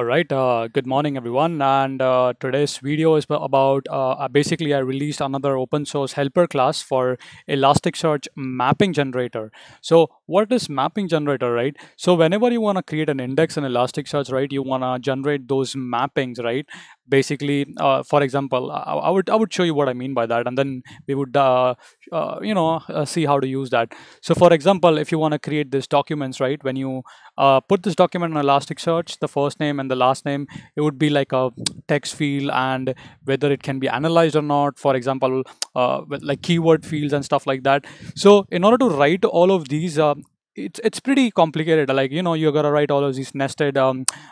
All right, good morning everyone. And today's video is about basically I released another open source helper class for Elasticsearch mapping generator. So what is mapping generator, right? So whenever you want to create an index in Elasticsearch, right, you want to generate those mappings, right? Basically, for example, I would show you what I mean by that, and then we would see how to use that. So for example, if you want to create these documents, right, when you put this document in Elasticsearch, the first name and the last name, it would be like a text field, and whether it can be analyzed or not, for example, with like keyword fields and stuff like that. So in order to write all of these, it's pretty complicated. Like, you gotta write all of these nested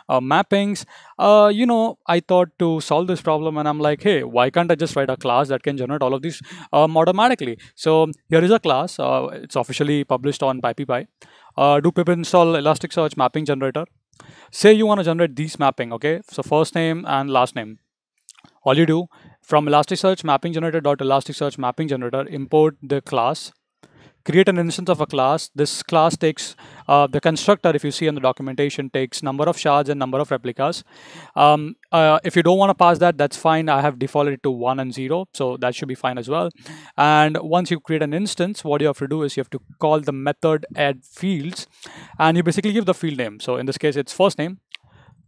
mappings. I thought to solve this problem, and I'm like, hey, why can't I just write a class that can generate all of these automatically? So here is a class. It's officially published on PyPy. Do pip install Elasticsearch mapping generator. Say you want to generate these mapping, okay? So first name and last name. All you do from Elasticsearch mapping generator dot Elasticsearch mapping generator, import the class, create an instance of a class. This class takes the constructor, if you see in the documentation, takes number of shards and number of replicas. If you don't want to pass that, that's fine. I have defaulted it to 1 and 0, so that should be fine as well. And once you create an instance, what you have to do is you have to call the method add fields, and you basically give the field name. So in this case, it's first name,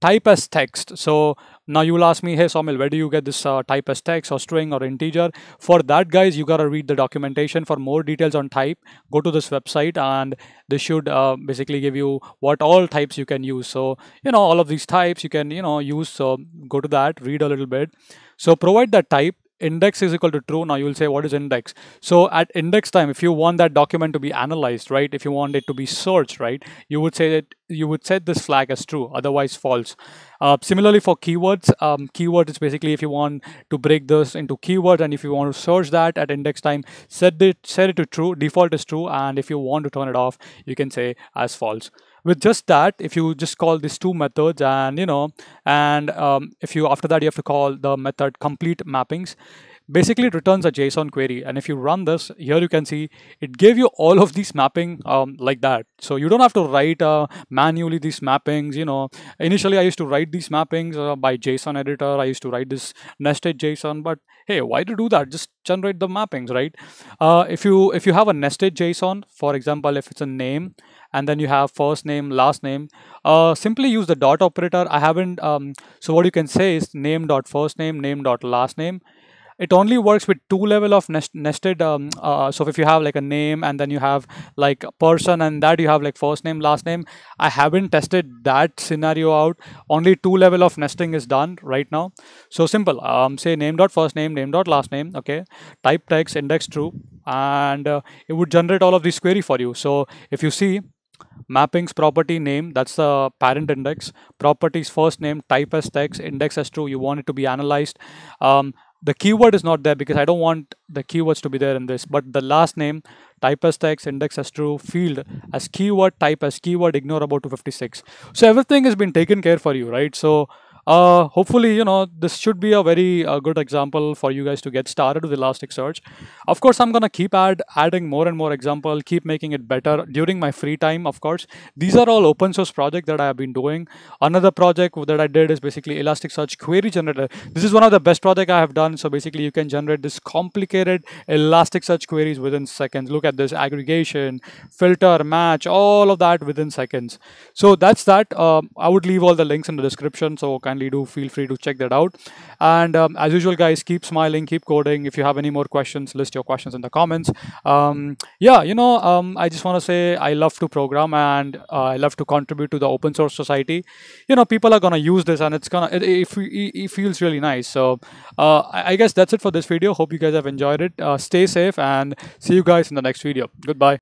type as text. So now you will ask me, hey Somil, where do you get this type as text or string or integer? For that, guys, you gotta read the documentation for more details on type. Go to this website, and they should basically give you what all types you can use. So all of these types you can use. So go to that, read a little bit. So provide that type. Index is equal to true. Now you will say, what is index? So at index time, if you want that document to be analyzed, right, if you want it to be searched, right, you would say that you would set this flag as true, otherwise false. Similarly for keywords, keyword is basically if you want to break this into keywords, and if you want to search that at index time, set it to true, default is true, and if you want to turn it off, you can say as false. With just that, if you just call these two methods, and if you after that you have to call the method complete mappings, basically it returns a JSON query. And if you run this, here you can see it gave you all of these mapping like that. So you don't have to write manually these mappings. Initially I used to write these mappings by JSON editor. I used to write this nested JSON, but hey, why to do that? Just generate the mappings, right? If you have a nested JSON, for example, if it's a name and then you have first name, last name, simply use the dot operator. I haven't so what you can say is name dot first name dot last name. It only works with two level of nested. So if you have like a name, and then you have like a person, and that you have like first name, last name. I haven't tested that scenario out. Only two level of nesting is done right now. So simple. Say name dot first name dot last name. Okay. Type text, index true, and it would generate all of this query for you. So if you see mappings property name, that's the parent index. Properties first name, type as text, index as true. You want it to be analyzed. The keyword is not there because I don't want the keywords to be there in this, but the last name, type as text, index as true, field as keyword, type as keyword, ignore about 256. So everything has been taken care for you, right? So hopefully this should be a very good example for you guys to get started with Elasticsearch. Of course, I'm gonna keep adding more and more example, keep making it better during my free time. Of course, these are all open source projects that I have been doing. Another project that I did is basically Elasticsearch query generator. This is one of the best projects I have done. So basically you can generate this complicated Elasticsearch queries within seconds. Look at this: aggregation, filter, match, all of that within seconds. So that's that. I would leave all the links in the description, so kindly do feel free to check that out. And as usual, guys, keep smiling, keep coding. If you have any more questions, list your questions in the comments. I just want to say I love to program, and I love to contribute to the open source society. People are gonna use this, and it feels really nice. So I guess that's it for this video. Hope you guys have enjoyed it. Stay safe, and see you guys in the next video. Goodbye.